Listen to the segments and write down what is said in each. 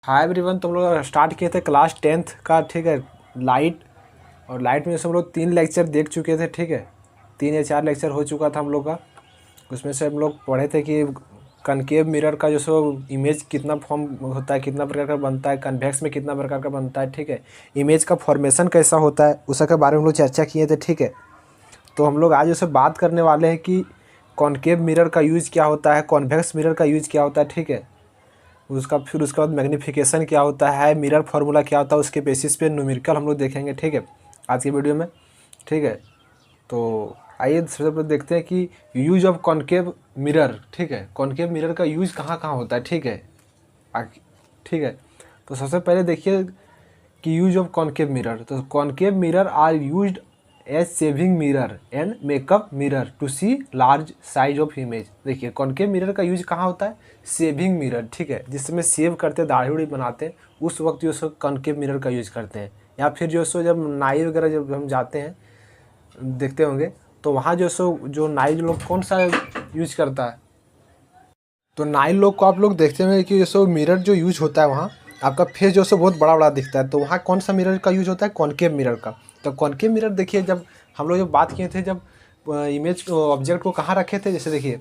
Hi everyone, तुम लोग start किए थे क्लास 10th का। ठीक है, लाइट। और लाइट में से हम लोग 3 लेक्चर देख चुके थे। ठीक है, 3 या 4 लेक्चर हो चुका था हम लोग का। उसमें से हम लोग पढ़े थे कि कनकेव मिरर का जो सो इमेज कितना फॉर्म होता है, कितना प्रकार का बनता है, कन्वेक्स में कितना प्रकार का बनता है। ठीक है, इमेज का फॉर्मेशन कैसा होता है, उसके बारे में हम लोग चर्चा किए थे। ठीक है, तो हम लोग आज उससे बात करने वाले हैं कि कॉनकेव मिरर का यूज़ क्या होता है, कॉन्वेक्स मिरर का यूज़ क्या होता है। ठीक है, फिर उसके बाद मैग्नीफिकेशन क्या होता है, मिरर फार्मूला क्या होता है, उसके बेसिस पे न्यूमेरिकल हम लोग देखेंगे। ठीक है, आज की वीडियो में। ठीक है, तो आइए सबसे पहले देखते हैं कि यूज ऑफ कॉनकेव मिरर। ठीक है, कॉनकेव मिरर का यूज कहाँ कहाँ होता है। ठीक है, ठीक है, तो सबसे पहले देखिए कि यूज ऑफ कॉनकेव मिरर। तो concave mirror are used as shaving mirror and makeup mirror to see large size of image. देखिए कॉनकेव मिरर का यूज कहाँ होता है, सेविंग मिरर। ठीक है, जिसमें सेव करते दाढ़ी उड़ी बनाते हैं उस वक्त जो सो कॉनकेव मिरर का यूज करते हैं। या फिर जो सो जब नाई वगैरह जब हम जाते हैं, देखते होंगे, तो वहाँ जो सो जो नाई लोग कौन सा यूज करता है, तो नाई लोग को आप लोग देखते होंगे कि जो सो मिरर जो यूज होता है वहाँ आपका फेस जो सो बहुत बड़ा बड़ा दिखता है। तो वहाँ कौन सा मिरर का यूज होता है, कॉनकेव मिरर का। तो कॉनकेव मिरर देखिए, जब हम लोग जब बात किए थे, जब इमेज ऑब्जेक्ट को कहाँ रखे थे, जैसे देखिए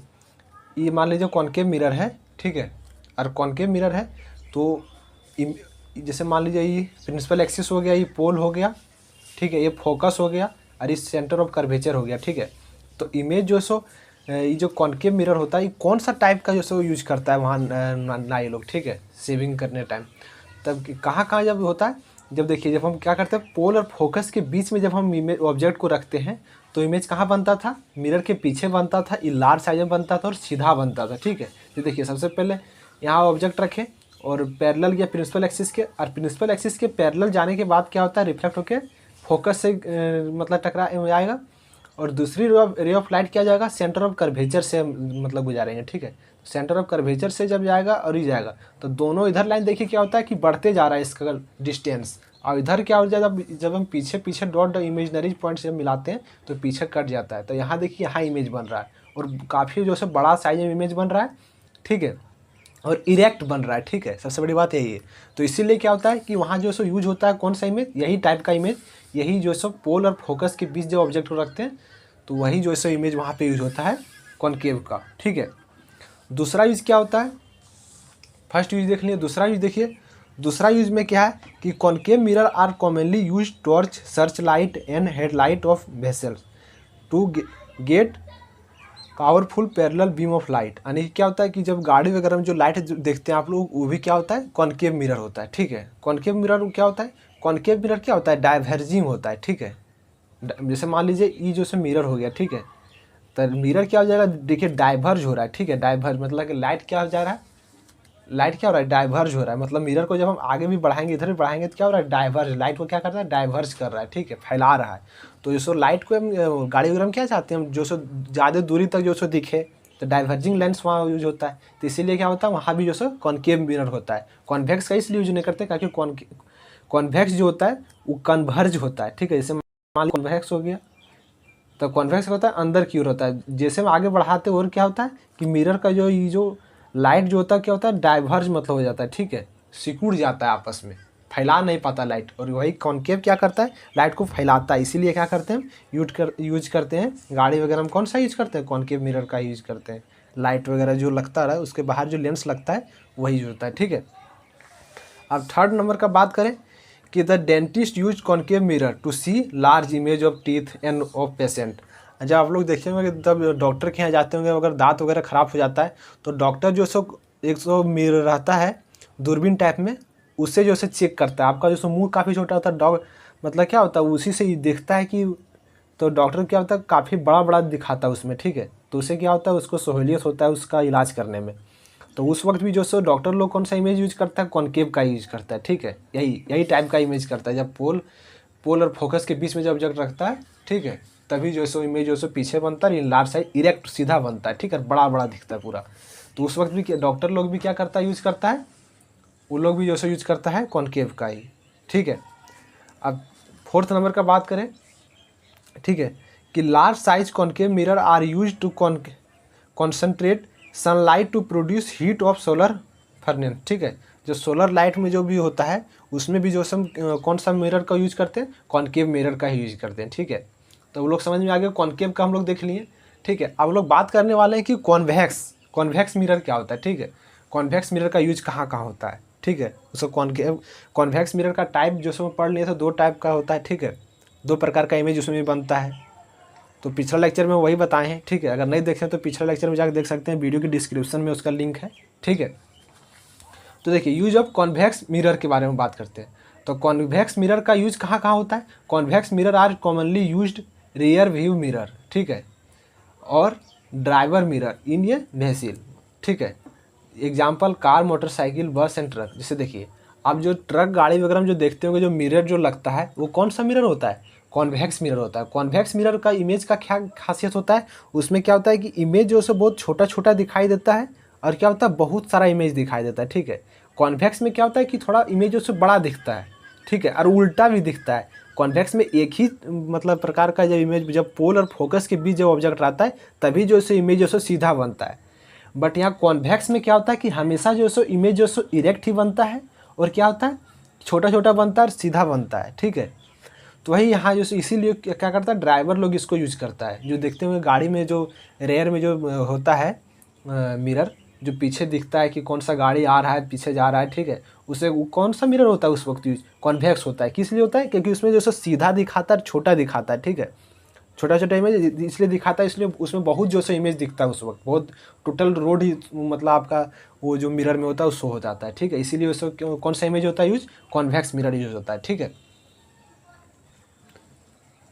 ये मान लीजिए कॉनकेव मिरर है। ठीक है, और कॉनकेव मिरर है तो जैसे मान लीजिए ये प्रिंसिपल एक्सिस हो गया, ये पोल हो गया। ठीक है, ये फोकस हो गया और इस सेंटर ऑफ कर्वेचर हो गया। ठीक है, तो इमेज जो सो ये जो कॉनकेव मिरर होता है ये कौन सा टाइप का जो सो यूज करता है वहाँ नाई लोग। ठीक है, सेविंग करने टाइम तब कहाँ कहाँ जब होता है, जब देखिए जब हम क्या करते हैं पोल और फोकस के बीच में जब हम इमेज ऑब्जेक्ट को रखते हैं तो इमेज कहाँ बनता था, मिरर के पीछे बनता था, ये लार्ज साइज में बनता था और सीधा बनता था। ठीक है, तो देखिए सबसे पहले यहाँ ऑब्जेक्ट रखें और पैरेलल या प्रिंसिपल एक्सिस के, और प्रिंसिपल एक्सिस के पैरेलल जाने के बाद क्या होता है, रिफ्लेक्ट होकर फोकस से मतलब टकरा आएगा, और दूसरी रे ऑफ लाइट क्या जाएगा, सेंटर ऑफ कर्वेचर से मतलब गुजारेंगे। ठीक है, सेंटर ऑफ कर्वेचर से जब जाएगा और ये जाएगा तो दोनों इधर लाइन देखिए क्या होता है कि बढ़ते जा रहा है इसका डिस्टेंस, और इधर क्या हो जाएगा, जब हम पीछे पीछे डॉट इमेजनरी पॉइंट से मिलाते हैं तो पीछे कट जाता है। तो यहाँ देखिए यहाँ इमेज बन रहा है और काफ़ी जो है बड़ा साइज में इमेज बन रहा है। ठीक है, और इरेक्ट बन रहा है। ठीक है, सबसे बड़ी बात यही है। तो इसीलिए क्या होता है कि वहाँ जो सो यूज होता है कौन सा इमेज, यही टाइप का इमेज, यही जो सो पोल और फोकस के बीच जो ऑब्जेक्ट को रखते हैं तो वही जो सो इमेज वहाँ पे यूज होता है कॉनकेव का। ठीक है, दूसरा यूज क्या होता है, फर्स्ट यूज देख लिए, दूसरा यूज देखिए। दूसरा यूज में क्या है कि concave mirror are commonly use torch, search light and headlight of vessels to get powerful parallel beam of light. यानी क्या होता है कि जब गाड़ी वगैरह में जो लाइट देखते हैं आप लोग, वो भी क्या होता है, कॉनकेव मिरर होता है। ठीक है, कॉनकेव मिरर क्या होता है, कॉनकेव मिरर क्या होता है, डाइवर्जिंग होता है। ठीक है, जैसे मान लीजिए ये जो से मिरर हो गया। ठीक है, तो मिरर क्या हो जाएगा, देखिए डाइवर्ज हो रहा है। ठीक है, डाइवर्ज मतलब कि लाइट क्या हो जा रहा है, लाइट क्या हो रहा है, डाइवर्ज हो रहा है। मतलब मिरर को जब हम आगे भी बढ़ाएंगे, इधर भी बढ़ाएंगे तो क्या हो रहा है, डाइवर्ज, लाइट को क्या कर रहा है, डाइवर्ज कर रहा है। ठीक है, फैला रहा है। तो जो सो लाइट को हम गाड़ी वगैरह में क्या चाहते हैं हम, जो सो ज़्यादा दूरी तक जो सो दिखे, तो डाइवर्जिंग लेंस वहाँ यूज होता है। तो इसीलिए क्या होता है वहाँ भी जो सो कॉनकेव मिरर होता है। कॉन्वेक्स का इसलिए यूज नहीं करते क्योंकि कॉन्वेक्स जो होता है वो कन्वर्ज होता है। ठीक है, जैसे मान लो कॉन्वेक्स हो गया, तो कॉन्वेक्स होता है अंदर की ओर होता है। जैसे हम आगे बढ़ाते हैं और क्या होता है कि मिरर का जो ये जो लाइट जो होता है क्या होता है, डाइवर्ज मतलब हो जाता है। ठीक है, सिकुड़ जाता है आपस में, फैला नहीं पाता लाइट। और वही कॉनकेव क्या करता है, लाइट को फैलाता है। इसीलिए क्या करते हैं, यूज करते हैं गाड़ी वगैरह में कौन सा यूज करते हैं, कॉनकेव मिरर का यूज करते हैं। लाइट वगैरह जो लगता है उसके बाहर जो लेंस लगता है वही यूज होता है। ठीक है, अब थर्ड नंबर का बात करें कि the dentist use concave mirror to see large image of teeth and of patient. जब आप लोग देखेंगे कि तब डॉक्टर के यहाँ जाते होंगे, अगर दांत वगैरह ख़राब हो जाता है तो डॉक्टर जो सो एक सो मिरर रहता है दूरबीन टाइप में, उससे जो से चेक करता है। आपका जो सो मुँह काफ़ी छोटा होता है, डॉग मतलब क्या होता है उसी से देखता है कि, तो डॉक्टर क्या होता है काफ़ी बड़ा बड़ा दिखाता है उसमें। ठीक है, तो उससे क्या होता है उसको सहूलियत होता है उसका इलाज करने में। तो उस वक्त भी जो सो डॉक्टर लोग कौन सा इमेज यूज करता है, कॉनकेव का यूज करता है। ठीक है, यही यही टाइप का इमेज करता है। जब पोल और फोकस के बीच में जब ऑब्जेक्ट रखता है, ठीक है, तभी जो सो इमेज जो सो पीछे बनता है, लार्ज साइज इरेक्ट सीधा बनता है। ठीक है, बड़ा बड़ा दिखता है पूरा। तो उस वक्त भी डॉक्टर लोग भी क्या करता है, यूज करता है, वो लोग भी जो सो यूज करता है कॉनकेव का ही। ठीक है, अब फोर्थ नंबर का बात करें, ठीक है, कि large size concave mirror are use to concentrate sunlight to produce heat of solar furnace, ठीक है। जो सोलर लाइट में जो भी होता है उसमें भी जो हम कौन सा मिरर का यूज करते हैं, कॉनकेव मिरर का ही यूज करते हैं, ठीक है। तो वो लोग समझ में आ गया, कॉनकेव का हम लोग देख लिए, ठीक है। अब लोग बात करने वाले हैं कि कॉन्वेक्स मिरर क्या होता है, ठीक है। कॉन्वेक्स मिरर का यूज कहाँ कहाँ होता है, ठीक है। उसको कॉन्वेक्स मिरर का टाइप जो उसमें पढ़ लिए तो 2 टाइप का होता है, ठीक है। 2 प्रकार का इमेज उसमें बनता है। तो पिछला लेक्चर में वही बताए हैं, ठीक है। अगर नहीं देखें तो पिछला लेक्चर में जाकर देख सकते हैं, वीडियो की डिस्क्रिप्शन में उसका लिंक है, ठीक है। तो देखिए, यूज ऑफ कॉन्वेक्स मिरर के बारे में बात करते हैं। तो कॉन्वेक्स मिरर का यूज कहाँ कहाँ होता है। Convex mirror are commonly used rear view mirror, ठीक है, और ड्राइवर मिरर इन ये व्हीकल, ठीक है। एग्जाम्पल कार, मोटरसाइकिल, बस एंड ट्रक। जैसे देखिए, आप जो ट्रक गाड़ी वगैरह में जो देखते होंगे, जो मिरर जो लगता है वो कौन सा मिरर होता है, कॉन्वेक्स मिरर होता है। कॉन्वेक्स मिरर का इमेज का क्या खासियत होता है, उसमें क्या होता है कि इमेज जो है बहुत छोटा छोटा दिखाई देता है, और क्या होता है बहुत सारा इमेज दिखाई देता है, ठीक है। कॉन्वेक्स में क्या होता है कि थोड़ा इमेज उससे बड़ा दिखता है, ठीक है, और उल्टा भी दिखता है। कॉन्वेक्स में एक ही मतलब प्रकार का जब इमेज, जब पोल और फोकस के बीच जब ऑब्जेक्ट रहता है तभी जो है इमेज जो सीधा बनता है। बट यहाँ कॉन्वेक्स में क्या होता है कि हमेशा जो है इमेज जो है इरेक्ट ही बनता है, और क्या होता है छोटा छोटा बनता है और सीधा बनता है, ठीक है। तो वही यहाँ जो इसीलिए क्या करता है, ड्राइवर लोग इसको यूज करता है। जो देखते हुए गाड़ी में जो रेयर में जो होता है मिरर, जो पीछे दिखता है कि कौन सा गाड़ी आ रहा है, पीछे जा रहा है, ठीक है, उसे वो कौन सा मिरर होता है उस वक्त यूज, कॉन्वेक्स होता है। किस लिए होता है, क्योंकि उसमें जो सीधा दिखाता है, छोटा दिखाता है, ठीक है। छोटा छोटा इमेज इसलिए दिखाता है, इसलिए उसमें बहुत जो से इमेज दिखता है उस वक्त, बहुत टोटल रोड ही मतलब आपका वो जो मिरर में होता है वो शो हो जाता है, ठीक है। इसीलिए उसको कौन सा इमेज होता है यूज, कॉन्वेक्स मिरर यूज होता है, ठीक है।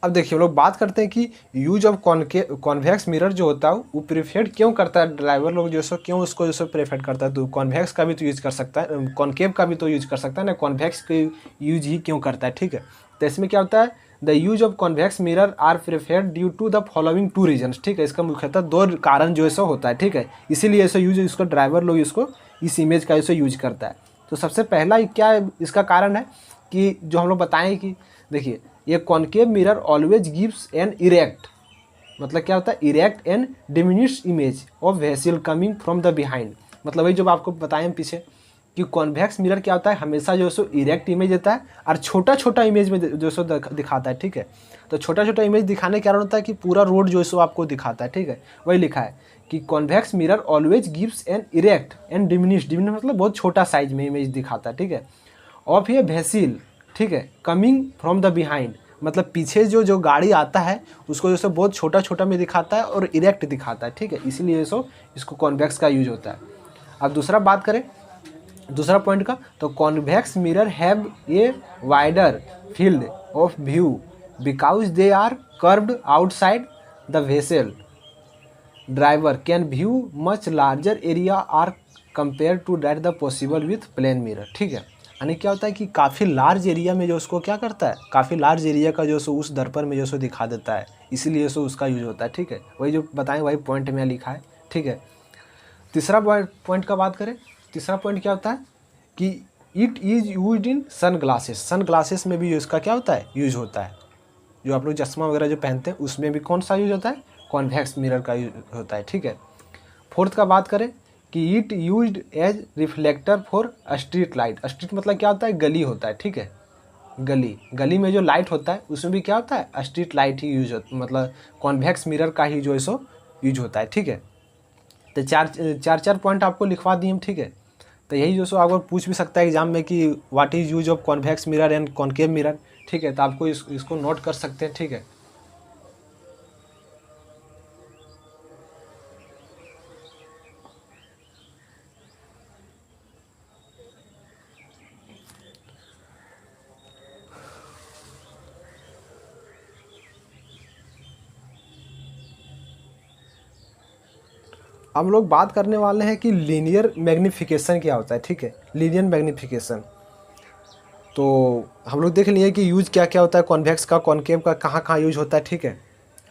अब देखिए, लोग बात करते हैं कि यूज ऑफ कॉन्वेक्स मिरर जो होता है वो प्रीफर्ड क्यों करता है, ड्राइवर लोग जो सो क्यों उसको जो सो प्रेफर करता है। तो कॉन्वेक्स का भी तो यूज कर सकता है, कॉनकेव का भी तो यूज कर सकता है ना, कॉन्वेक्स के यूज ही क्यों करता है, ठीक है। तो इसमें क्या होता है, the use of convex mirror are preferred due to the following 2 reasons, ठीक है। इसका मुख्यतः 2 कारण जो है सो होता है, ठीक है। इसीलिए ऐसा यूज इसको ड्राइवर लोग इसको इस इमेज का ऐसे यूज करता है। तो सबसे पहला क्या इसका कारण है कि जो हम लोग बताएं कि देखिए, ये concave mirror always gives an erect, मतलब क्या होता है, erect and diminished image of vessel coming from the behind. मतलब वही जो आपको बताएं पीछे कि कॉन्वेक्स मिरर क्या होता है, हमेशा जो सो इरेक्ट इमेज देता है और छोटा छोटा इमेज में जो सो दिखाता है, ठीक है। तो छोटा छोटा इमेज दिखाने के कारण होता है कि पूरा रोड जो सो आपको दिखाता है, ठीक है। वही लिखा है कि convex mirror always gives an erect and diminished मतलब बहुत छोटा साइज में इमेज दिखाता है, ठीक है, ऑफ ये वेसल, ठीक है, कमिंग फ्रॉम द बिहाइंड, मतलब पीछे जो गाड़ी आता है उसको जैसे बहुत छोटा छोटा में दिखाता है और इरेक्ट दिखाता है, ठीक है। इसीलिए इसको कॉन्वेक्स का यूज होता है। अब दूसरा बात करें, दूसरा पॉइंट का, तो convex mirror have a wider field of view because they are curved outside the vessel, driver can view much larger area are compare to that the possible with plane mirror, ठीक है। यानी क्या होता है कि काफ़ी लार्ज एरिया में जो उसको क्या करता है, काफ़ी लार्ज एरिया का जो सो उस दर्पण में जो सो दिखा देता है, इसीलिए सो उसका यूज होता है, ठीक है। वही जो बताएं वही पॉइंट में लिखा है, ठीक है। तीसरा पॉइंट का बात करें, तीसरा पॉइंट क्या होता है कि it is use in sun glasses, sun glasses में भी इसका क्या होता है, यूज होता है। जो आप लोग चश्मा वगैरह जो पहनते हैं उसमें भी कौन सा यूज होता है, कॉन्वेक्स मिरर का यूज होता है, ठीक है। फोर्थ का बात करें कि it used as reflector for street light. Street मतलब क्या होता है, गली होता है, ठीक है। गली में जो लाइट होता है उसमें भी क्या होता है, स्ट्रीट लाइट ही यूज होता है, मतलब कॉन्वेक्स मिरर का ही जो है सो यूज होता है, ठीक है। तो चार पॉइंट आपको लिखवा दिए हम, ठीक है। तो यही जो सो आपको पूछ भी सकता है एग्जाम में कि what is use of convex mirror and concave mirror, ठीक है। तो आपको इसको नोट कर सकते हैं, ठीक है। हम लोग बात करने वाले हैं कि लीनियर मैग्नीफिकेशन क्या होता है, ठीक है। लीनियर मैग्नीफिकेशन, तो हम लोग देख लिए कि यूज क्या क्या होता है, कॉन्वेक्स का, कॉनकेव का कहाँ कहाँ यूज होता है, ठीक है।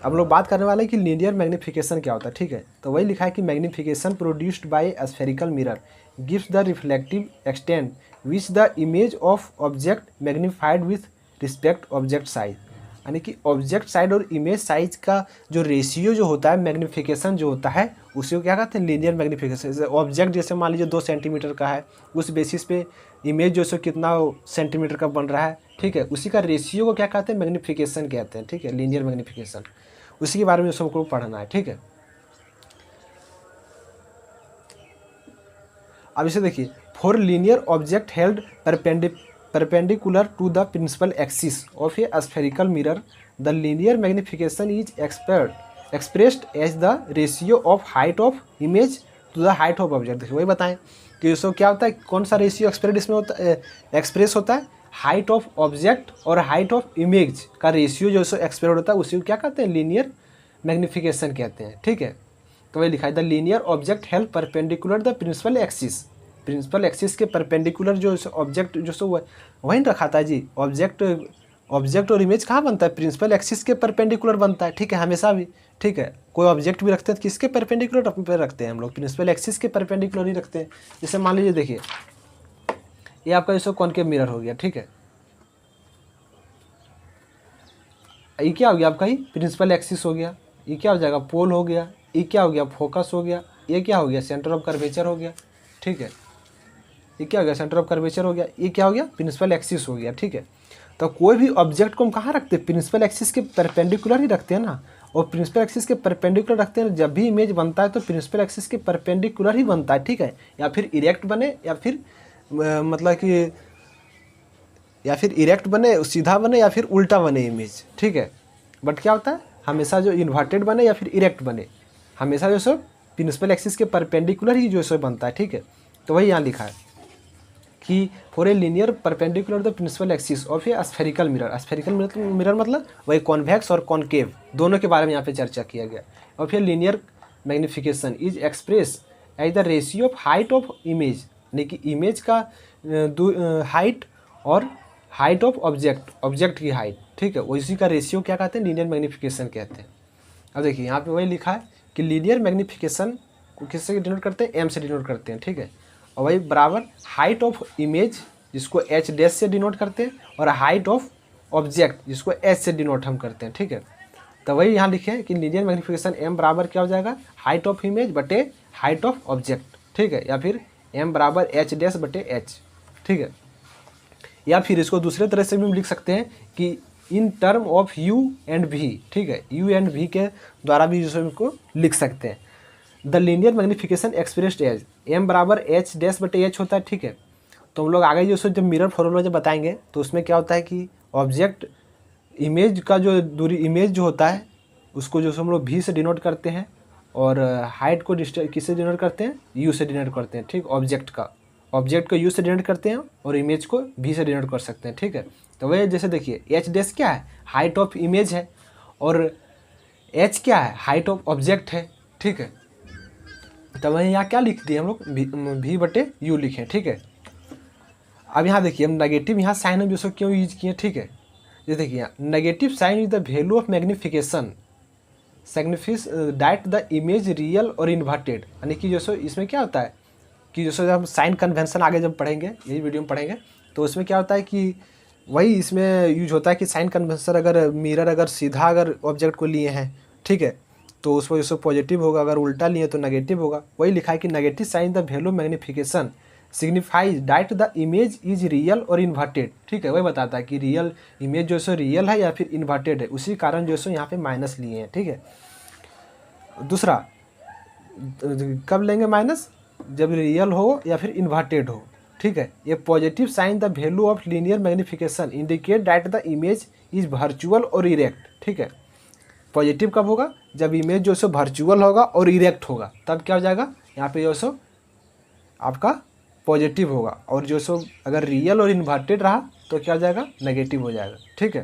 हम लोग बात करने वाले हैं कि लीनियर मैग्नीफिकेशन क्या होता है, ठीक है। तो वही लिखा है कि magnification produced by spherical mirror gives the reflective extent which the image of object magnified with respect object size. यानी कि ऑब्जेक्ट साइज और इमेज साइज का जो रेशियो जो होता है, मैग्नीफिकेशन जो होता है उसी को क्या कहते हैं लीनियर मैग्नीफिकेशन। जैसे ऑब्जेक्ट जैसे मान लीजिए 2 सेंटीमीटर का है, उस बेसिस पे इमेज जो है कितना सेंटीमीटर का बन रहा है, ठीक है, उसी का रेशियो को क्या कहते हैं मैग्नीफिकेशन कहते हैं, ठीक है, लीनियर मैग्नीफिकेशन। उसी के बारे में सबको पढ़ना है, ठीक है। अब इसे देखिए, for linear object held perpendicular to the principal axis of a spherical mirror, the linear magnification is expressed as the ratio of height of image to the height of object। देखिए वही बताएं कि इसको क्या होता है, कौन सा रेशियो एक्सप्रेस होता है, हाइट ऑफ ऑब्जेक्ट और हाइट ऑफ इमेज का रेशियो जो एक्सप्रेस होता है उसी को क्या कहते हैं लीनियर मैग्निफिकेशन कहते हैं, ठीक है। तो वही लिखा है the linear object held perpendicular the principal axis. Principal axis के परपेंडिकुलर जो ऑब्जेक्ट जो सो वहीं रखा था जी। ऑब्जेक्ट और इमेज कहाँ बनता है, प्रिंसिपल एक्सिस के परपेंडिकुलर बनता है, ठीक है, हमेशा भी, ठीक है। कोई ऑब्जेक्ट भी रखते हैं तो किसके परपेंडिकुलर पे रखते हैं हम लोग, प्रिंसिपल एक्सिस के परपेंडिकुलर ही रखते हैं। जैसे मान लीजिए देखिए, ये आपका जैसे कॉनकेव मिरर हो गया, ठीक है, ये क्या हो गया आपका ही प्रिंसिपल एक्सिस हो गया, ये क्या हो जाएगा पोल हो गया, ये क्या हो गया फोकस हो गया, ये क्या हो गया सेंटर ऑफ कर्वेचर हो गया, ठीक है, ये क्या हो गया सेंटर ऑफ कर्वेचर हो गया, ये क्या हो गया प्रिंसिपल एक्सिस हो गया, ठीक है। तो कोई भी ऑब्जेक्ट को हम कहाँ रखते हैं, प्रिंसिपल एक्सिस के परपेंडिकुलर ही रखते हैं ना, और प्रिंसिपल एक्सिस के परपेंडिकुलर रखते हैं। जब भी इमेज बनता है तो प्रिंसिपल एक्सिस के परपेंडिकुलर ही बनता है, ठीक है, या फिर इरेक्ट बने या फिर मतलब कि या फिर इरेक्ट बने सीधा बने या फिर उल्टा बने इमेज, ठीक है। बट क्या होता है हमेशा जो इन्वर्टेड बने या फिर इरेक्ट बने, हमेशा जो सो प्रिंसिपल एक्सिस के परपेंडिकुलर ही जो सो बनता है, ठीक है। तो वही यहाँ लिखा है कि for a linear perpendicular the principal axis of a spherical mirror. Spherical mirror मतलब वही कॉन्वेक्स और कॉनकेव दोनों के बारे में यहाँ पे चर्चा किया गया। Of a linear magnification is express as the ratio of height of image, यानी कि इमेज का हाइट और हाइट ऑफ ऑब्जेक्ट की हाइट, ठीक है, उसी का रेशियो क्या कहते हैं लीनियर मैग्निफिकेशन कहते हैं। अब देखिए यहाँ पे वही लिखा है कि लीनियर मैग्निफिकेशन को किससे डिनोट करते हैं, एम से डिनोट करते हैं, ठीक है। और वही बराबर हाइट ऑफ इमेज जिसको एच डैश से डिनोट करते हैं, और हाइट ऑफ ऑब्जेक्ट जिसको एच से डिनोट हम करते हैं, ठीक है। तो वही यहाँ लिखे हैं कि लीनियर मैग्निफिकेशन एम बराबर क्या हो जाएगा हाइट ऑफ इमेज बटे हाइट ऑफ ऑब्जेक्ट, ठीक है, या फिर एम बराबर एच डैश बटे एच, ठीक है। या फिर इसको दूसरे तरह से भी हम लिख सकते हैं कि in term of u and v, ठीक है, यू एंड वी के द्वारा भी इसको लिख सकते हैं। The linear magnification expressed as m बराबर एच डैश बटे एच होता है, ठीक है। तो हम लोग आगे जो जब मिरर फॉर्मूला जब बताएंगे तो उसमें क्या होता है कि ऑब्जेक्ट इमेज का जो दूरी इमेज जो होता है उसको जो हम लोग भी से डिनोट करते हैं, और हाइट को किससे डिनोट करते हैं, यू से डिनोट करते हैं, ठीक। ऑब्जेक्ट को यू से डिनोट करते हैं और इमेज को भी से डिनोट कर सकते हैं, ठीक है। तो वह जैसे देखिए एच डैश क्या है हाइट ऑफ इमेज है, और एच क्या है हाइट ऑफ ऑब्जेक्ट है, ठीक है। तो वहीं यहाँ क्या लिख दिए हम लोग भी बटे यू लिखे, ठीक है। अब यहाँ देखिए हम नेगेटिव यहाँ साइन हम जो क्यों यूज किए, ठीक है। ये देखिए negative sign is the value of magnification signifies that the image real और इन्वर्टेड, यानी कि जो इसमें क्या होता है कि जो जब साइन कन्वेंशन आगे जब पढ़ेंगे यही वीडियो में पढ़ेंगे तो उसमें क्या होता है कि वही इसमें यूज होता है कि साइन कन्वेंशन अगर मिरर अगर सीधा अगर ऑब्जेक्ट को लिए हैं, ठीक है, तो उस वजह से पॉजिटिव होगा, अगर उल्टा लिए तो नेगेटिव होगा। वही लिखा है कि negative sign the value magnification signifies that the image is real और इन्वर्टेड, ठीक है। वही बताता है कि रियल इमेज जो सो रियल है या फिर इन्वर्टेड है, उसी कारण जो सो यहाँ पे माइनस लिए हैं, ठीक है। दूसरा कब लेंगे माइनस, जब रियल हो या फिर इन्वर्टेड हो, ठीक है। ये positive sign the value of linear magnification indicate that the image is virtual और इरेक्ट, ठीक है। पॉजिटिव कब होगा, जब इमेज जो सो वर्चुअल होगा और इरेक्ट होगा, तब क्या हो जाएगा यहाँ पे जो सो आपका पॉजिटिव होगा, और जो सो अगर रियल और इन्वर्टेड रहा तो क्या हो जाएगा नेगेटिव हो जाएगा, ठीक है।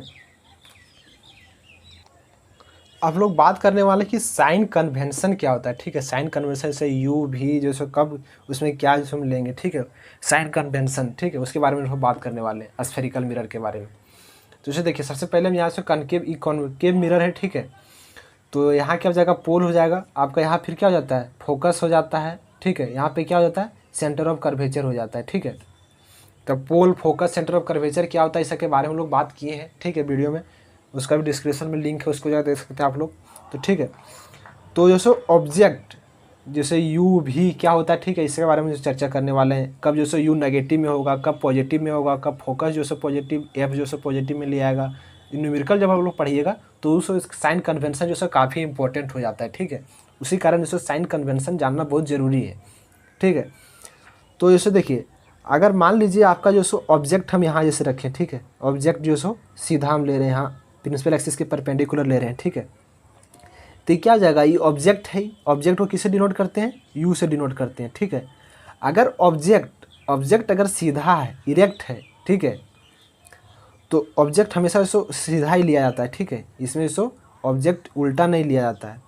अब लोग बात करने वाले कि साइन कन्वेंशन क्या होता है, ठीक है। साइन कन्वेंशन से यू भी जो सो कब उसमें क्या जो हम लेंगे, ठीक है, साइन कन्वेंशन, ठीक है, उसके बारे में हम बात करने वाले हैं स्फेरिकल मिरर के बारे में। तो इसे देखिए सबसे पहले हम यहाँ से कॉनकेव मिरर है, ठीक है। तो यहाँ क्या हो जाएगा पोल हो जाएगा आपका, यहाँ फिर क्या हो जाता है फोकस हो जाता है, ठीक है। यहाँ पे क्या हो जाता है सेंटर ऑफ कर्वेचर हो जाता है, ठीक है। तो पोल फोकस सेंटर ऑफ कर्वेचर क्या होता है इसके बारे में हम लोग बात किए हैं, ठीक है, वीडियो में, उसका भी डिस्क्रिप्शन में लिंक है, उसको जा देख सकते हैं आप लोग, तो ठीक है। तो जो सो ऑब्जेक्ट जैसे यू भी क्या होता है, ठीक है, इसके बारे में जो चर्चा करने वाले हैं। कब जैसे यू नेगेटिव में होगा, कब पॉजिटिव में होगा, कब फोकस जो है पॉजिटिव, एफ जो है पॉजिटिव में ले आएगा। न्यूमेरिकल जब आप लोग पढ़िएगा तो उस साइन कन्वेंशन जो है काफ़ी इंपॉर्टेंट हो जाता है, ठीक है। उसी कारण जैसे साइन कन्वेंशन जानना बहुत ज़रूरी है, ठीक है। तो जैसे देखिए, अगर मान लीजिए आपका जो सो ऑब्जेक्ट हम यहाँ जैसे रखें, ठीक है, ऑब्जेक्ट जो सो सीधा हम ले रहे हैं, यहाँ प्रिंसिपल एक्सिस के परपेंडिकुलर ले रहे हैं, ठीक है। तो क्या हो जाएगा, ये ऑब्जेक्ट है, ऑब्जेक्ट को किससे डिनोट करते हैं, यू से डिनोट करते हैं, ठीक है। अगर ऑब्जेक्ट अगर सीधा है, इरेक्ट है, ठीक है, तो ऑब्जेक्ट हमेशा इसको सीधा ही लिया जाता है, ठीक है। इसमें इसको ऑब्जेक्ट उल्टा नहीं लिया जाता है।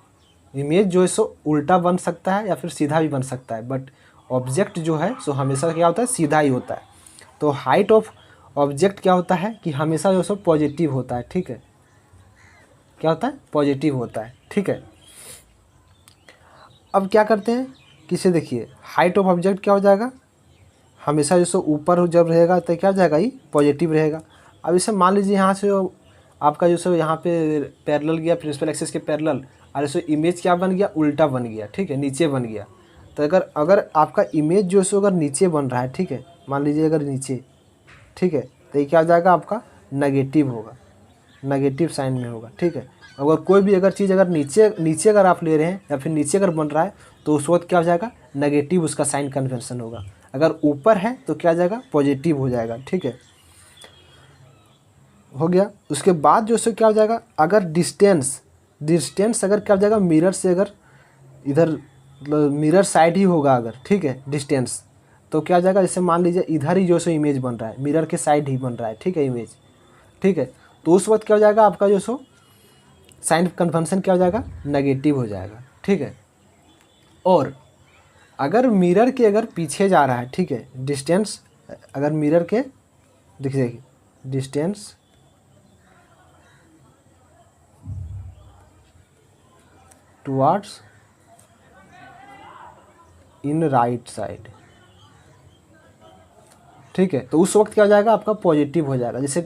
इमेज जो है सो उल्टा बन सकता है या फिर सीधा भी बन सकता है, बट ऑब्जेक्ट जो है सो हमेशा क्या होता है, सीधा ही होता है। तो हाइट ऑफ ऑब्जेक्ट क्या होता है कि हमेशा जो सो पॉजिटिव होता है, ठीक है। क्या होता है, पॉजिटिव होता है, ठीक है। अब क्या करते हैं कि इसे देखिए, हाइट ऑफ ऑब्जेक्ट क्या हो जाएगा, हमेशा जो सो ऊपर जब रहेगा तो क्या हो जाएगा, ये पॉजिटिव रहेगा। अब इसे मान लीजिए यहाँ से आपका जो सो यहाँ पे पैरेलल गया, प्रिंसिपल एक्सिस के पैरेलल, और इसे इमेज क्या बन गया, उल्टा बन गया, ठीक है, नीचे बन गया। तो अगर आपका इमेज जो है अगर नीचे बन रहा है, ठीक है, मान लीजिए अगर नीचे, ठीक है, तो ये क्या हो जाएगा, आपका नेगेटिव होगा, नेगेटिव साइन में होगा, ठीक है। अगर कोई भी अगर चीज़ अगर नीचे अगर आप ले रहे हैं या फिर नीचे अगर बन रहा है तो उस वक्त क्या हो जाएगा, नेगेटिव उसका साइन कन्वेंशन होगा। अगर ऊपर है तो क्या हो जाएगा, पॉजिटिव हो जाएगा, ठीक है, हो गया। उसके बाद जो सो क्या हो जाएगा, अगर डिस्टेंस अगर क्या हो जाएगा, मिरर से अगर इधर मिरर साइड ही होगा अगर, ठीक है, डिस्टेंस, तो क्या हो जाएगा, जैसे मान लीजिए इधर ही जो सो इमेज बन रहा है, मिरर के साइड ही बन रहा है, ठीक है, इमेज, ठीक है, तो उस वक्त क्या हो जाएगा, आपका जो सो साइन कन्वेंशन क्या हो जाएगा, नेगेटिव हो जाएगा, ठीक है। और अगर मिरर के अगर पीछे जा रहा है, ठीक है, डिस्टेंस अगर मिरर के देखिए distance towards in right side, ठीक है, तो उस वक्त क्या हो जाएगा, आपका पॉजिटिव हो जाएगा। जैसे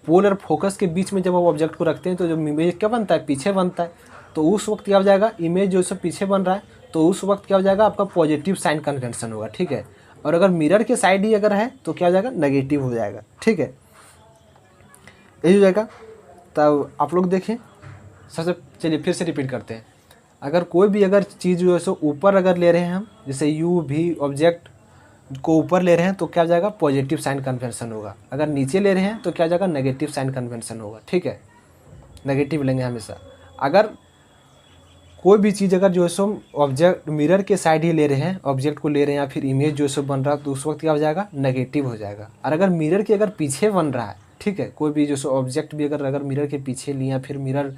पोल और फोकस के बीच में जब आप ऑब्जेक्ट को रखते हैं तो जब इमेज क्या बनता है, पीछे बनता है, तो उस वक्त क्या हो जाएगा, इमेज जो है पीछे बन रहा है, तो उस वक्त क्या हो जाएगा, आपका पॉजिटिव साइन कन्वेंशन होगा, ठीक है। और अगर मिरर के साइड ही अगर है तो क्या हो जाएगा, नेगेटिव हो जाएगा, ठीक है, यही हो जाएगा। तब आप लोग देखें, सबसे चलिए फिर से रिपीट करते हैं। अगर कोई भी अगर चीज़ जो है सो ऊपर अगर ले रहे हैं हम, जैसे यू भी ऑब्जेक्ट को ऊपर ले रहे हैं तो क्या हो जाएगा, पॉजिटिव साइन कन्वेंशन होगा। अगर नीचे ले रहे हैं तो क्या हो जाएगा, नेगेटिव साइन कन्वेंशन होगा, ठीक है, नेगेटिव लेंगे हमेशा। अगर कोई भी चीज़ अगर जो है सो ऑब्जेक्ट मिरर के साइड ही ले रहे हैं, ऑब्जेक्ट को ले रहे हैं या फिर इमेज जो है सो बन रहा है, तो उस वक्त क्या हो जाएगा, नेगेटिव हो जाएगा। और अगर मिरर के अगर पीछे बन रहा है, ठीक है, कोई भी जो सो ऑब्जेक्ट भी अगर मिरर के पीछे लिए या फिर मिरर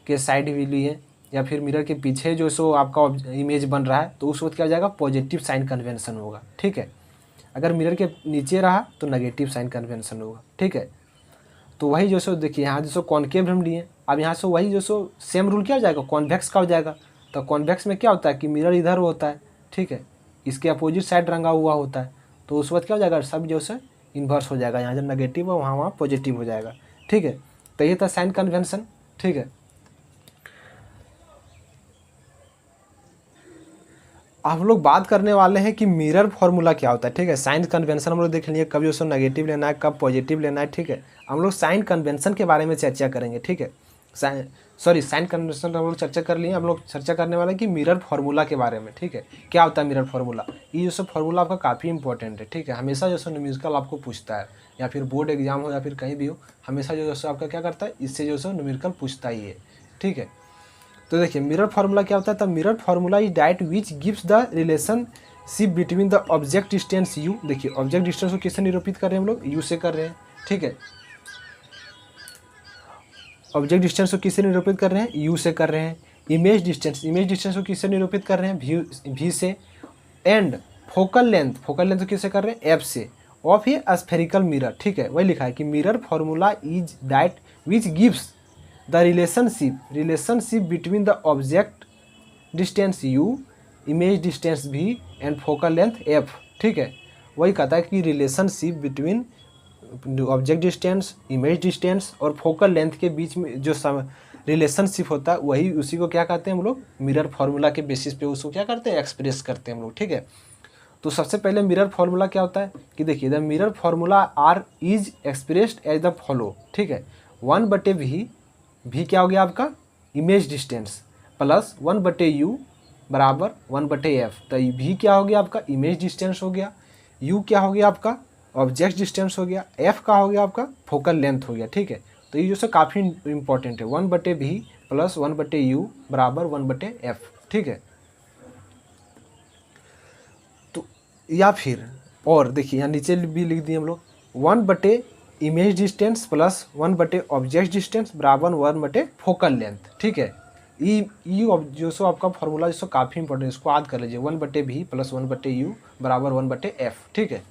के साइड भी लिए या फिर मिरर के पीछे जो सो आपका इमेज बन रहा है, तो उस वक्त क्या हो जाएगा, पॉजिटिव साइन कन्वेंशन होगा, ठीक है। अगर मिरर के नीचे रहा तो नेगेटिव साइन कन्वेंशन होगा, ठीक है। तो वही जो सो देखिए, यहाँ जो सो कॉन्केव हम लिए, अब यहाँ से वही जो सो सेम रूल क्या हो जाएगा, कॉन्वेक्स का हो जाएगा। तो कॉन्वेक्स में क्या होता है कि मिरर इधर होता है, ठीक है, इसके अपोजिट साइड रंगा हुआ होता है, तो उस वक्त क्या हो जाएगा, सब जो है इन्वर्स हो जाएगा, यहाँ जब नेगेटिव है वहाँ पॉजिटिव हो जाएगा, ठीक है। तो ये था साइन कन्वेंशन, ठीक है। आप लोग बात करने वाले हैं कि मिरर फार्मूला क्या होता है, ठीक है। साइन कन्वेंशन हम लोग देख लिए, कब जो सो नेगेटिव लेना है, कब पॉजिटिव लेना है, ठीक है। हम लोग साइन कन्वेंशन के बारे में चर्चा करेंगे, ठीक है। साइन कन्वेंशन हम लोग चर्चा कर लिए, हम लोग चर्चा करने वाले हैं कि मिरर फार्मूला के बारे में, ठीक है। क्या होता है मिरर फार्मूला, ये जो सो फार्मूला आपका काफ़ी इंपॉर्टेंट है, ठीक है। हमेशा जो सो न्यूमेरिकल आपको पूछता है, या फिर बोर्ड एग्जाम हो या फिर कहीं भी हो, हमेशा जो सो आपका क्या करता है, इससे जो सो न्यूमेरिकल पूछता ही है, ठीक है। तो देखिए मिरर फार्मूला क्या होता है, तो mirror formula is direct which gives the relationship between the object distance you. देखिए ऑब्जेक्ट डिस्टेंस को किससे निरूपित कर रहे हैं हम लोग, यू से कर रहे हैं, ठीक है। ऑब्जेक्ट डिस्टेंस को किससे निरूपित कर रहे हैं, यू से कर रहे हैं। इमेज डिस्टेंस को किससे निरूपित कर रहे हैं, भी से। एंड फोकल लेंथ को किससे कर रहे हैं, एफ से, ऑफ ए स्फेरिकल मिरर, ठीक है। वही लिखा है कि mirror formula is direct which gives the relationship between the object distance you, image distance भी एंड फोकल लेंथ एफ, ठीक है। वही कहता है कि relationship between object distance, image distance और फोकल लेंथ के बीच में जो रिलेशनशिप होता है वही, उसी को क्या कहते हैं हम लोग, मिरर फार्मूला के बेसिस पे उसको क्या करते हैं, एक्सप्रेस करते हैं हम लोग, ठीक है। तो सबसे पहले मिरर फार्मूला क्या होता है कि देखिए, the mirror formula are is expressed as the follow, ठीक है। 1/v, v क्या हो गया आपका, इमेज डिस्टेंस, प्लस 1/u बराबर 1/f। तो v क्या हो गया आपका, इमेज डिस्टेंस हो गया, u क्या हो गया आपका, ऑब्जेक्ट डिस्टेंस हो गया, f का हो गया आपका फोकल लेंथ हो गया, ठीक है। तो ये जो है काफ़ी इंपॉर्टेंट है, 1/v प्लस 1/u बराबर 1/f, ठीक है। तो या फिर और देखिए यहाँ नीचे भी लिख दिए हम लोग, 1/ image distance plus 1/ object distance बराबर 1/ फोकल लेंथ, ठीक है। ये जो सो आपका फॉर्मूला जो काफ़ी इंपॉर्टेंट, इसको याद कर लीजिए, 1/v प्लस 1/u बराबर 1/f, ठीक है।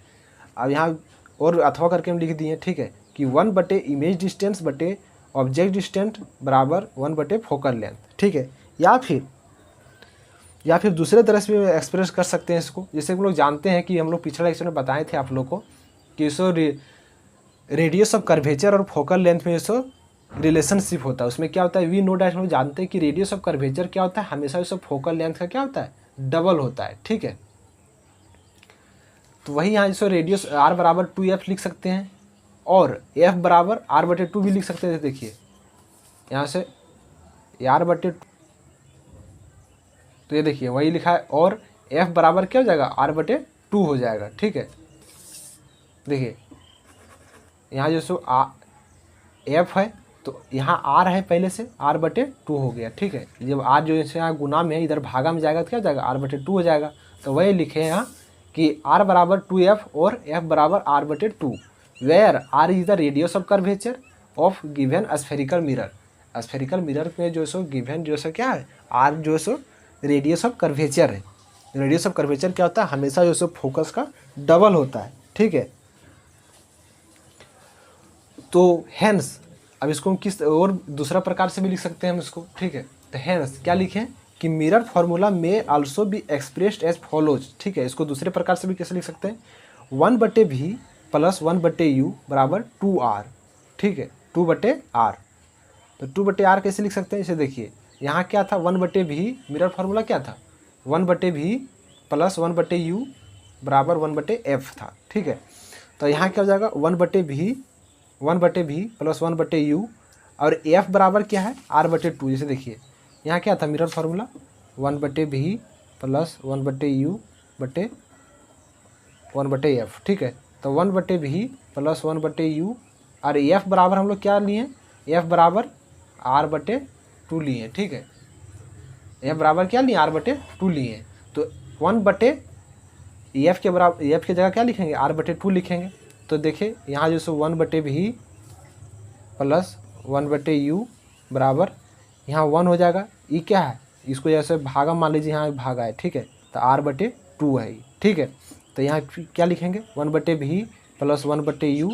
अब यहाँ और अथवा करके हम लिख दिए, ठीक है, कि 1/ इमेज डिस्टेंस बटे ऑब्जेक्ट डिस्टेंस बराबर 1/ फोकल लेंथ, ठीक है। या फिर दूसरे तरह से भी एक्सप्रेस कर सकते हैं इसको, जैसे हम लोग जानते हैं कि हम लोग पिछले लेक्चर में बताए थे आप लोग को कि सो रेडियस ऑफ कर्वेचर और फोकल लेंथ में सो रिलेशनशिप होता है। उसमें क्या होता है, वी नो डैट, हम जानते हैं कि रेडियस ऑफ कर्वेचर क्या होता है, हमेशा जो फोकल लेंथ का क्या होता है, डबल होता है, ठीक है। तो वही यहाँ जो रेडियस r बराबर 2f लिख सकते हैं और f बराबर r/2 भी लिख सकते थे। देखिए यहाँ से r/2, तो ये देखिए वही लिखा है, और f बराबर क्या हो जाएगा, r/2 हो जाएगा, ठीक है। देखिए यहाँ जो सो f है, तो यहाँ r है पहले से, r/2 हो गया, ठीक है। जब r जो है यहाँ गुना में है, इधर भागा में जाएगा तो क्या हो जाएगा, r/2 हो जाएगा। तो वही लिखे हैं यहाँ कि r बराबर 2f और f बराबर r/2, where r is the radius of curvature of given spherical mirror. Spherical mirror में जो सो गिवन जो सो क्या है, r जो सो रेडियस ऑफ कर्वेचर है। रेडियस ऑफ कर्वेचर क्या होता है, हमेशा जो सो फोकस का डबल होता है, ठीक है। तो हैंस, अब इसको हम किस और दूसरा प्रकार से भी लिख सकते हैं हम इसको, ठीक है। तो हैंस क्या लिखें कि मिरर फार्मूला में also be expressed as follows, ठीक है। इसको दूसरे प्रकार से भी कैसे लिख सकते हैं, 1/v प्लस 1/u बराबर 2r, ठीक है, 2/r। तो 2/r कैसे लिख सकते हैं, इसे देखिए यहाँ क्या था, 1/v, मिरर फार्मूला क्या था, 1/v प्लस 1/u बराबर 1/f था, ठीक है। तो यहाँ क्या हो जाएगा, 1/v प्लस 1/u और f बराबर क्या है, r/2। जैसे देखिए यहाँ क्या था mirror formula, 1/v plus 1/u बटे 1/f, ठीक है। तो 1/v प्लस 1/u और f बराबर हम लोग क्या लिए, f बराबर r/2 लिए, ठीक है। f बराबर क्या लिए, r/2 लिए। तो 1/f के बराबर, f की जगह क्या लिखेंगे, r/2 लिखेंगे। तो देखिए यहाँ जो सो 1/v प्लस 1/u बराबर यहाँ 1 हो जाएगा, ये क्या है, इसको जैसे भागा मान लीजिए, यहाँ भागा है, ठीक है। तो r/2 है, ठीक है। तो यहाँ क्या लिखेंगे, 1/v प्लस 1/u,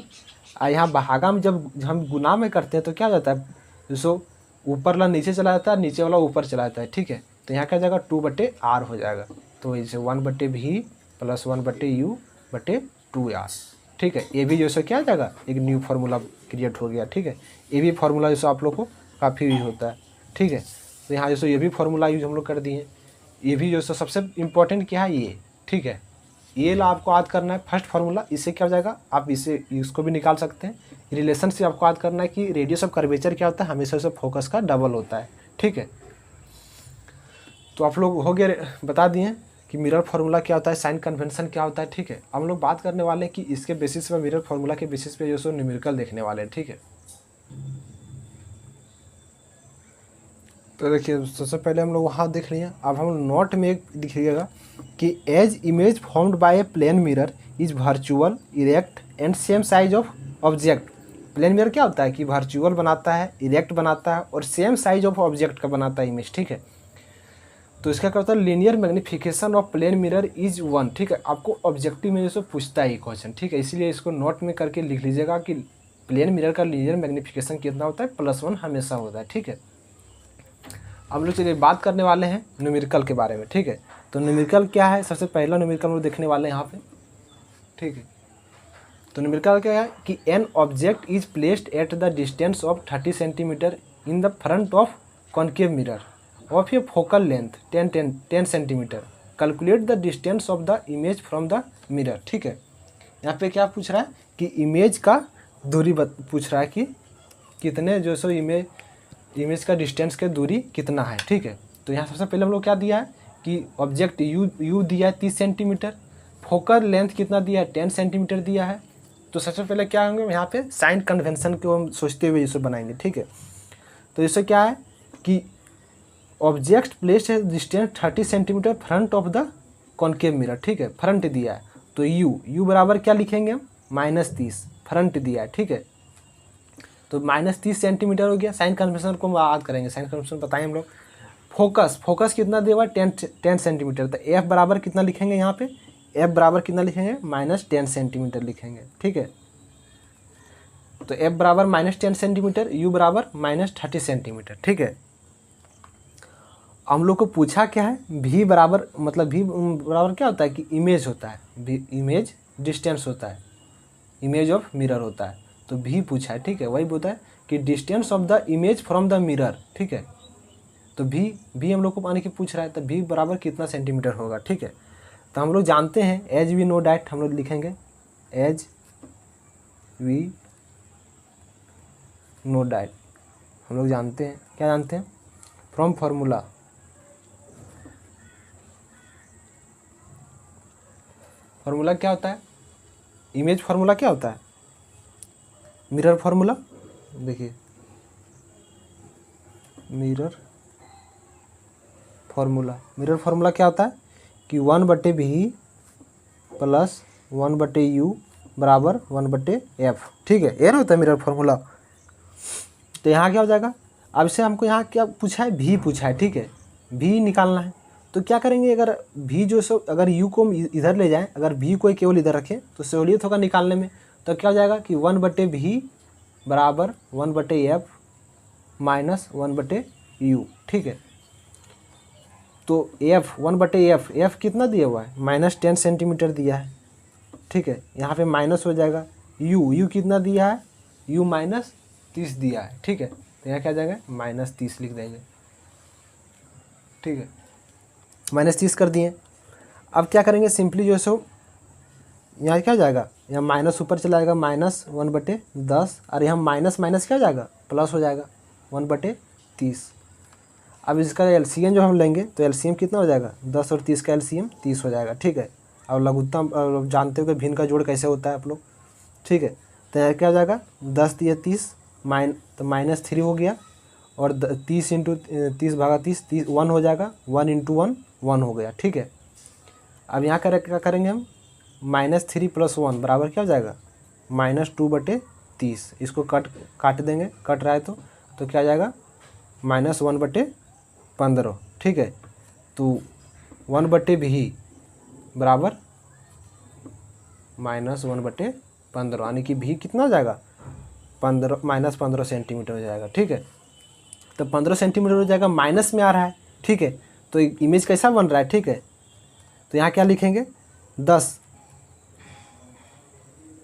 और यहाँ भागा में जब हम गुना में करते हैं तो क्या हो जाता है, जैसे ऊपर वाला नीचे चला जाता है, नीचे वाला ऊपर चला जाता है, ठीक है। तो यहाँ क्या हो जाएगा, 2/r हो जाएगा। तो जैसे 1/v प्लस 1/u बटे 2r, ठीक है। ये भी जैसे क्या आ जाएगा, एक न्यू फार्मूला क्रिएट हो गया, ठीक है। ये भी फार्मूला जैसे आप लोग को काफ़ी यूज होता है, ठीक है। तो यहाँ जैसे ये भी फार्मूला यूज हम लोग कर दिए। ये भी जैसे सबसे इम्पोर्टेंट क्या है, ये, ठीक है। ये ला आपको याद करना है फर्स्ट फार्मूला, इससे क्या हो जाएगा, आप इसको भी निकाल सकते हैं। रिलेशन से आपको याद करना है कि रेडियस ऑफ कर्वेचर क्या होता है, हमेशा से फोकस का डबल होता है, ठीक है। तो आप लोग हो गया, बता दिए कि मिरर फार्मूला क्या होता है, साइन कन्वेंशन क्या होता है, ठीक है। हम लोग बात करने वाले हैं कि इसके बेसिस पे, मिरर फार्मूला के बेसिस पे जो सो न्यूमेरिकल देखने वाले हैं, ठीक है। तो देखिए सबसे पहले हम लोग वहाँ देख लिए। अब हम नोट में दिखिएगा कि as image formed by a plane mirror is virtual, erect and same size of object. Plane mirror क्या होता है कि वर्चुअल बनाता है, इरेक्ट बनाता है और सेम साइज ऑफ ऑब्जेक्ट का बनाता है इमेज, ठीक है। तो इसका क्या होता है, linear magnification of plane mirror is 1, ठीक है। आपको ऑब्जेक्टिव में जैसे पूछता है क्वेश्चन, ठीक है। इसीलिए इसको नोट में करके लिख लीजिएगा कि प्लेन मिरर का लीनियर मैग्निफिकेशन कितना होता है, +1 हमेशा होता है, ठीक है। हम लोग चलिए बात करने वाले हैं न्यूमेरिकल के बारे में, ठीक है। तो न्यूमेरिकल क्या है, सबसे पहला न्यूमेरिकल हम लोग देखने वाले हैं यहाँ पे, ठीक है। तो न्यूमेरिकल क्या है कि an object is placed at the distance of 30 centimetre in the front of concave mirror of A focal length 10 centimetre, calculate the distance of the image from the mirror. ठीक है, यहाँ पे क्या पूछ रहा है कि इमेज का दूरी पूछ रहा है कि कितने जो सो इमेज का डिस्टेंस के दूरी कितना है। ठीक है, तो यहाँ सबसे पहले हम लोग क्या दिया है कि ऑब्जेक्ट यू दिया है 30 सेंटीमीटर, फोकल लेंथ कितना दिया है 10 सेंटीमीटर दिया है। तो सबसे पहले क्या होंगे यहाँ पे साइन कन्वेंशन को हम सोचते हुए इसे बनाएंगे। ठीक है, तो इससे क्या है कि ऑब्जेक्ट प्लेस है distance 30 centimetre front of the concave mirror. ठीक है, फ्रंट दिया है तो यू बराबर क्या लिखेंगे हम -30, फ्रंट दिया है। ठीक है, तो -30 सेंटीमीटर हो गया। साइन कन्वेंशन को हम याद करेंगे, साइन कन्वेंशन बताएं हम लोग। फोकस कितना दिया हुआ है 10 सेंटीमीटर, तो एफ बराबर कितना लिखेंगे यहाँ पे, एफ बराबर कितना लिखेंगे -10 सेंटीमीटर लिखेंगे। ठीक है, तो एफ बराबर -10 सेंटीमीटर, यू बराबर -30 सेंटीमीटर। ठीक है, हम लोग को पूछा क्या है भी बराबर, मतलब भी बराबर क्या होता है कि इमेज होता है, भी इमेज डिस्टेंस होता है, इमेज ऑफ मिरर होता है, तो भी पूछा है। ठीक है, वही बोलता है कि distance of the image from the mirror. ठीक है, तो भी हम लोग को पाने की पूछ रहा है, तो भी बराबर कितना सेंटीमीटर होगा। ठीक है, तो हम लोग जानते हैं एज वी नो डैट, हम लोग लिखेंगे एज वी नो डैट, हम लोग जानते हैं, क्या जानते हैं फ्रॉम फार्मूला, फार्मूला क्या होता है, इमेज फार्मूला क्या होता है, मिरर फार्मूला। देखिए मिरर फार्मूला क्या होता है कि 1/v प्लस 1/u बराबर 1/f। ठीक है, ये ना होता है मिरर फार्मूला। तो यहाँ क्या हो जाएगा, अब से हमको यहाँ क्या पूछा है, भी पूछा है। ठीक है, भी निकालना है, तो क्या करेंगे, अगर भी जो सो अगर u को हम इधर ले जाएं, अगर v को केवल इधर रखें तो सहूलियत होगा निकालने में। तो क्या हो जाएगा कि 1/v बराबर 1/f माइनस 1/u। ठीक है, तो f 1/f कितना दिया हुआ है -10 सेंटीमीटर दिया है। ठीक है, यहाँ पे माइनस हो जाएगा, u कितना दिया है, u -30 दिया है। ठीक है, तो यहाँ क्या जाएगा -30 लिख देंगे। ठीक है, -30 कर दिए। अब क्या करेंगे सिंपली जो सो यहाँ क्या जाएगा, यहाँ माइनस ऊपर चला जाएगा -1/10, और यहाँ माइनस क्या हो जाएगा प्लस हो जाएगा 1/30। अब इसका एलसीएम जो हम लेंगे तो एलसीएम कितना हो जाएगा, 10 और 30 का एलसीएम 30 हो जाएगा। ठीक है, और लघुत्तम जानते हो कि भिन्न का जोड़ कैसे होता है आप लोग। ठीक है, तो यहाँ क्या हो जाएगा 10 दिया 30 तो -3 हो गया, और 30 × 30 भागा 30 1 हो जाएगा, 1 × 1 1 हो गया। ठीक है, अब यहाँ क्या करेंगे हम -3 + 1 बराबर क्या हो जाएगा -2/30। इसको काट देंगे, कट रहा है तो क्या जाएगा -1/15। ठीक है, तो 1/v बराबर -1/15, यानी कि v कितना हो जाएगा -15 सेंटीमीटर हो जाएगा। ठीक है, तो 15 सेंटीमीटर हो जाएगा, माइनस में आ रहा है। ठीक है, तो इमेज कैसा बन रहा है। ठीक है, तो यहाँ क्या लिखेंगे 10,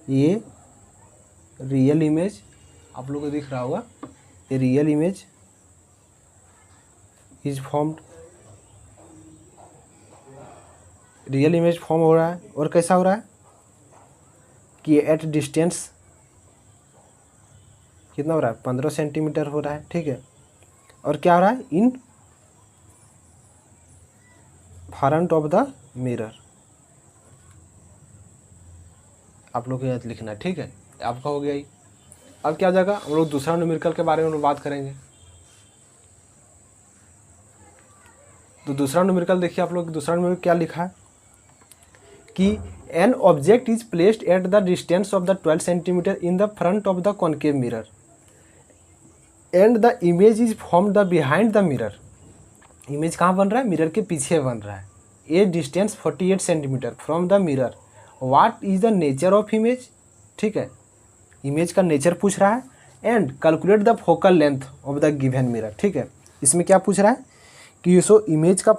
ये रियल इमेज आप लोगों को दिख रहा होगा, ये real image is formed, real image form हो रहा है। और कैसा हो रहा है कि एट डिस्टेंस कितना हो रहा है 15 सेंटीमीटर हो रहा है। ठीक है, और क्या हो रहा है in front of the mirror, आप लोग को याद लिखना है। ठीक है, आपका हो गया ही। अब क्या हो जाएगा, हम लोग दूसरा न्यूमेरिकल के बारे में बात करेंगे। तो दूसरा न्यूमेरिकल देखिए आप लोग, दूसरा न्यूमेरिकल क्या लिखा है कि an object is placed at the distance of the 12 centimetre in the front of the concave mirror and the image is form the behind the mirror. Image कहाँ बन रहा है, मिरर के पीछे बन रहा है। ए distance 48 centimetre from the mirror, what is the nature of image. ठीक है, इमेज का नेचर पूछ रहा है, and calculate the focal length of the given mirror. ठीक है, इसमें क्या पूछ रहा है कि सो इमेज का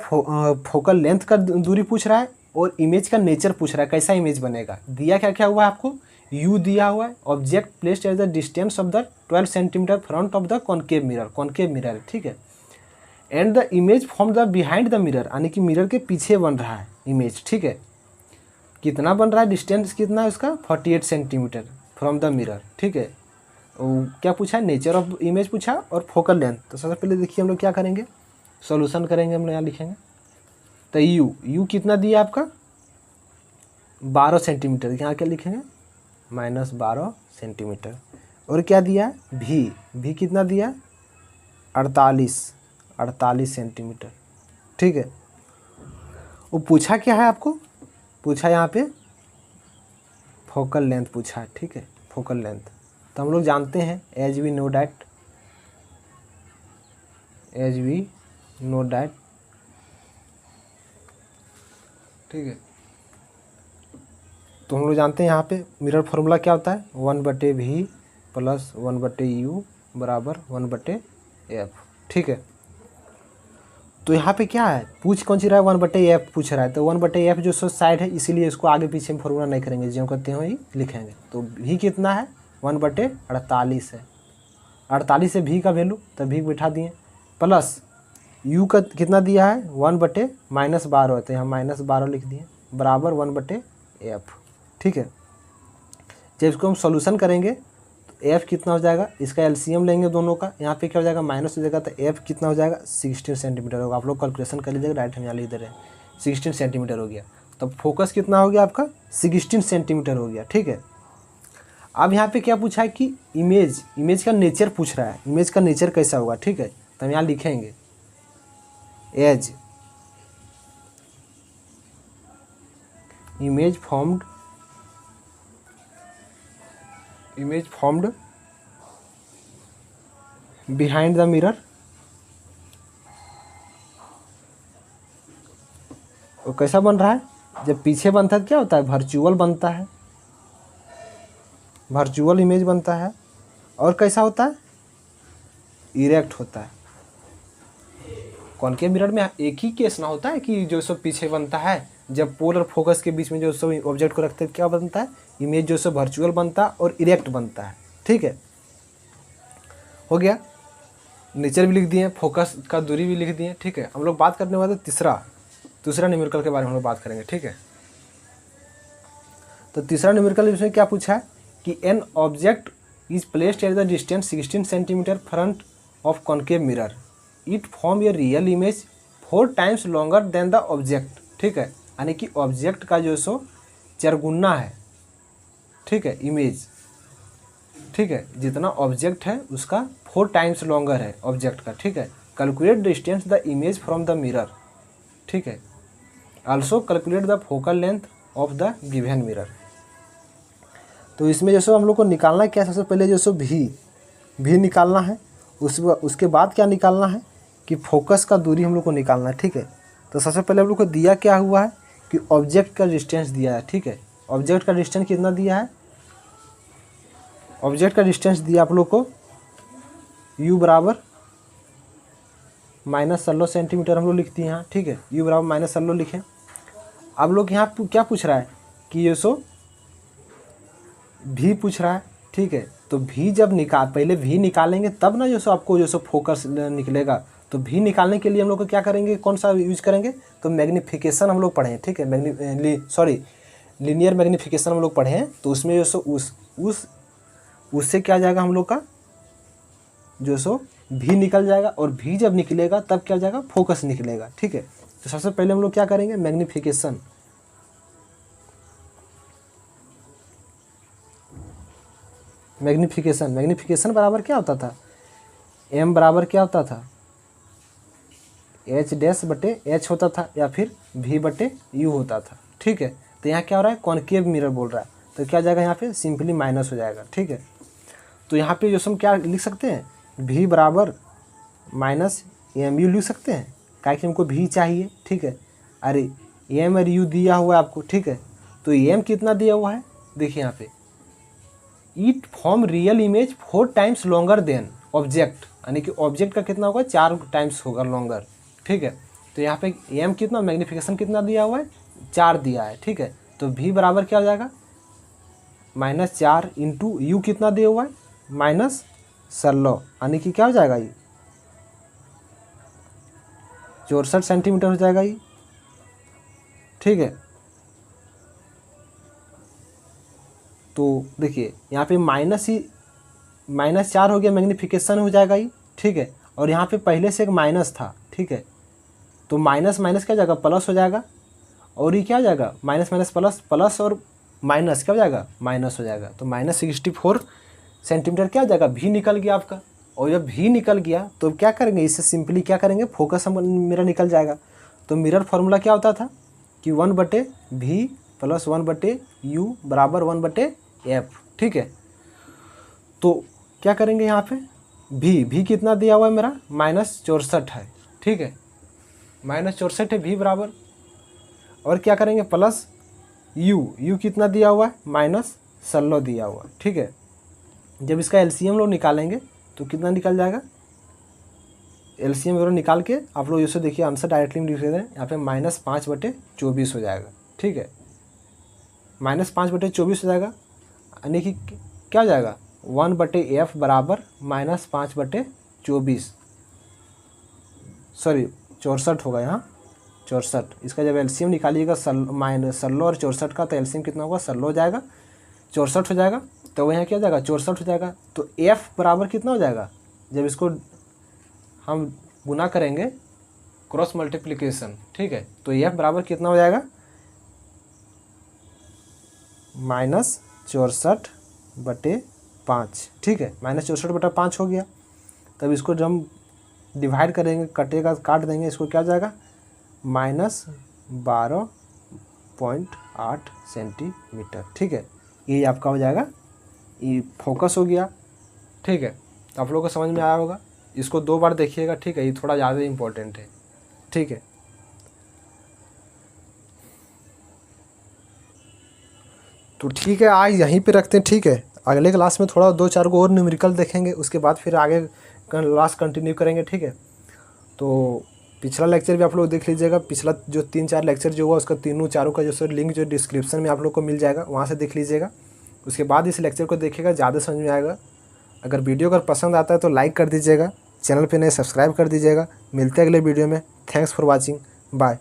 फोकल लेंथ का दूरी पूछ रहा है, और इमेज का नेचर पूछ रहा है कैसा इमेज बनेगा। दिया क्या क्या हुआ है आपको, यू दिया हुआ है, object placed at the distance of the 12 centimetre front of the concave mirror है, ठीक है। And the image from the behind the mirror, यानी कि मिरर के पीछे बन रहा है इमेज, ठीक है। कितना बन रहा है, डिस्टेंस कितना है उसका, 48 सेंटीमीटर फ्रॉम द मिरर, ठीक है। क्या पूछा है, नेचर ऑफ इमेज पूछा और फोकल लेंथ। तो सबसे पहले देखिए हम लोग क्या करेंगे, सॉल्यूशन करेंगे, हम लोग यहाँ लिखेंगे। तो यू कितना दिया आपका 12 सेंटीमीटर, यहाँ क्या लिखेंगे -12 सेंटीमीटर। और क्या दिया भी कितना दिया 48 सेंटीमीटर, ठीक है। वो पूछा क्या है आपको, पूछा यहाँ पे फोकल लेंथ पूछा है, ठीक है, फोकल लेंथ। तो हम लोग जानते हैं एज वी नो डैट ठीक है। तो हम लोग जानते हैं यहाँ पे मिरर फार्मूला क्या होता है, 1/v + 1/u = 1/f, ठीक है। तो यहाँ पे क्या है, पूछ कौन सी रहा है, 1/f पूछ रहा है। तो 1/f जो सो साइड है, इसीलिए इसको आगे पीछे में फार्मूला नहीं करेंगे, जो कहते हैं वही लिखेंगे। तो v कितना है 1/48 है, 48 से v का वैल्यू, तो v बैठा दिए, प्लस u का कितना दिया है 1/-12 होते हैं, हम -12 लिख दिए, बराबर 1/f, ठीक है। जब इसको हम सॉल्यूशन करेंगे तो f कितना हो जाएगा, इसका एलसीएम लेंगे दोनों का, यहाँ पे क्या हो जाएगा माइनस हो जाएगा, तो f कितना हो जाएगा 16 सेंटीमीटर होगा। आप लोग कैलकुलेशन कर लीजिएगा, राइट हम यहाँ लिख दे रहे हैं, 16 सेंटीमीटर हो गया। तो फोकस कितना हो गया आपका 16 सेंटीमीटर हो गया, ठीक है। अब यहाँ पे क्या पूछा है कि इमेज का नेचर पूछ रहा है, इमेज का नेचर कैसा होगा, ठीक है। तो हम यहाँ लिखेंगे as image formed behind the mirror, वो कैसा बन रहा है, जब पीछे बनता है क्या होता है, वर्चुअल बनता है, वर्चुअल इमेज बनता है। और कैसा होता है, इरेक्ट होता है। कॉनकेव मिरर में एक ही केस ना होता है कि जो सो पीछे बनता है, जब पोल और फोकस के बीच में जो सो ऑब्जेक्ट को रखते हैं क्या बनता है, इमेज जो सो वर्चुअल बनता है और इरेक्ट बनता है, ठीक है। हो गया, नेचर भी लिख दिए, फोकस का दूरी भी लिख दिए, ठीक है। हम लोग बात करने वाले दूसरा न्यूमेरिकल के बारे में हम लोग बात करेंगे, ठीक है। तो तीसरा न्यूमेरिकल इसमें क्या पूछा है कि an object is placed at the distance 16 centimetre front of concave mirror, it form a real image 4 times longer than the object, ठीक है। यानी कि ऑब्जेक्ट का जो सो 4 गुना है, ठीक है, इमेज, ठीक है। जितना ऑब्जेक्ट है उसका 4 टाइम्स लॉन्गर है ऑब्जेक्ट का, ठीक है। Calculate distance the image from the mirror, ठीक है। Also calculate the focal length of the given mirror. तो इसमें जो सो हम लोग को निकालना है क्या, सबसे पहले जो सो भी निकालना है, उसके बाद क्या निकालना है कि फोकस का दूरी हम लोग को निकालना है, ठीक है। तो सबसे पहले हम लोग को दिया क्या हुआ है कि ऑब्जेक्ट का डिस्टेंस दिया है, ठीक है। ऑब्जेक्ट का डिस्टेंस कितना दिया है, ऑब्जेक्ट का डिस्टेंस दिया आप लोग को u बराबर -16 सेंटीमीटर हम लोग लिखते हैं यहाँ, ठीक है। u बराबर -16 लिखें। अब लोग यहाँ क्या पूछ रहा है कि ये सो भी पूछ रहा है, ठीक है। तो भी जब पहले भी निकालेंगे तब ना जो सो आपको जो सो फोकस निकलेगा। तो भी निकालने के लिए हम लोग को क्या करेंगे, कौन सा यूज करेंगे, तो मैग्नीफिकेशन हम लोग पढ़े हैं, ठीक है। लीनियर मैग्नीफिकेशन हम लोग पढ़े हैं। तो उसमें जो सो उससे क्या जाएगा, हम लोग का जो सो भी निकल जाएगा, और भी जब निकलेगा तब क्या जाएगा, फोकस निकलेगा, ठीक है। तो सबसे पहले हम लोग क्या करेंगे, मैग्नीफिकेशन बराबर क्या होता था, m बराबर क्या होता था, h'/h होता था, या फिर v/u होता था, ठीक है। तो यहाँ क्या हो रहा है, कॉनकेव मिरर बोल रहा है, तो क्या जाएगा यहाँ पे सिंपली माइनस हो जाएगा, ठीक है। तो यहाँ पे जो हम क्या लिख सकते हैं, v बराबर -mu लिख सकते हैं, क्या कि हमको v चाहिए, ठीक है। अरे m और u दिया हुआ है आपको, ठीक है। तो m कितना दिया हुआ है, देखिए यहाँ पे it form real image 4 times longer than object, यानी कि ऑब्जेक्ट का कितना होगा 4 टाइम्स होगा लॉन्गर, ठीक है। तो यहाँ पे m कितना, मैग्नीफिकेशन कितना दिया हुआ है 4 दिया है, ठीक है। तो v बराबर क्या हो जाएगा -4 इंटू यू कितना दिया हुआ है -16, यानी कि क्या हो जाएगा ये 64 सेंटीमीटर हो जाएगा ये, ठीक है। तो देखिए यहाँ पे -4 हो गया, मैग्नीफिकेशन हो जाएगा ये, ठीक है। और यहाँ पे पहले से एक माइनस था, ठीक है, तो माइनस माइनस क्या हो जाएगा प्लस हो जाएगा, और ये क्या हो जाएगा माइनस माइनस प्लस, प्लस और माइनस क्या हो जाएगा माइनस हो जाएगा। तो -64 सेंटीमीटर क्या हो जाएगा भी निकल गया आपका। और जब भी निकल गया तो क्या करेंगे, इससे सिंपली क्या करेंगे, फोकस हम मेरा निकल जाएगा। तो मिरर फार्मूला क्या होता था कि 1/v + 1/u बराबर 1/f, ठीक है। तो क्या करेंगे यहाँ पे भी कितना दिया हुआ है मेरा -64 है, ठीक है, -64 है भी बराबर, और क्या करेंगे प्लस यू कितना दिया हुआ है -16 दिया हुआ है, ठीक है। जब इसका एलसीएम लोग निकालेंगे तो कितना निकल जाएगा, एलसीएम वगैरह निकाल के आप लोग इसे देखिए आंसर डायरेक्टली लिख देते हैं, यहाँ पे -5/24 हो जाएगा, ठीक है, -5/24 हो जाएगा, यानी कि क्या हो जाएगा 1/f बराबर -5/24, सॉरी 64 होगा यहाँ 64। इसका जब एलसीएम निकालिएगा 16 और 64 का, तो एलसीएम कितना होगा 16 हो जाएगा, 64 हो जाएगा, तो वह यहाँ क्या हो जाएगा 64 हो जाएगा। तो f बराबर कितना हो जाएगा, जब इसको हम गुना करेंगे क्रॉस मल्टीप्लिकेशन, ठीक है, तो f बराबर कितना हो जाएगा -64/5, ठीक है, -64/5 हो गया। तब इसको जब हम डिवाइड करेंगे, कटेगा काट देंगे, इसको क्या हो जाएगा -12.8 सेंटीमीटर, ठीक है। ये आपका हो जाएगा, ये फोकस हो गया, ठीक है। तो आप लोगों को समझ में आया होगा, इसको 2 बार देखिएगा, ठीक है, ये थोड़ा ज़्यादा इम्पोर्टेंट है, ठीक है। तो ठीक है, आज यहीं पे रखते हैं, ठीक है। अगले क्लास में थोड़ा 2-4 को और न्यूमेरिकल देखेंगे, उसके बाद फिर आगे क्लास कंटिन्यू करेंगे, ठीक है। तो पिछला लेक्चर भी आप लोग देख लीजिएगा, पिछला जो 3-4 लेक्चर जो हुआ उसका तीनों चारों का जो लिंक जो डिस्क्रिप्शन में आप लोग को मिल जाएगा, वहाँ से देख लीजिएगा। उसके बाद इस लेक्चर को देखिएगा, ज़्यादा समझ में आएगा। अगर वीडियो अगर पसंद आता है तो लाइक कर दीजिएगा, चैनल पे नए सब्सक्राइब कर दीजिएगा। मिलते हैं अगले वीडियो में। Thanks for watching, bye.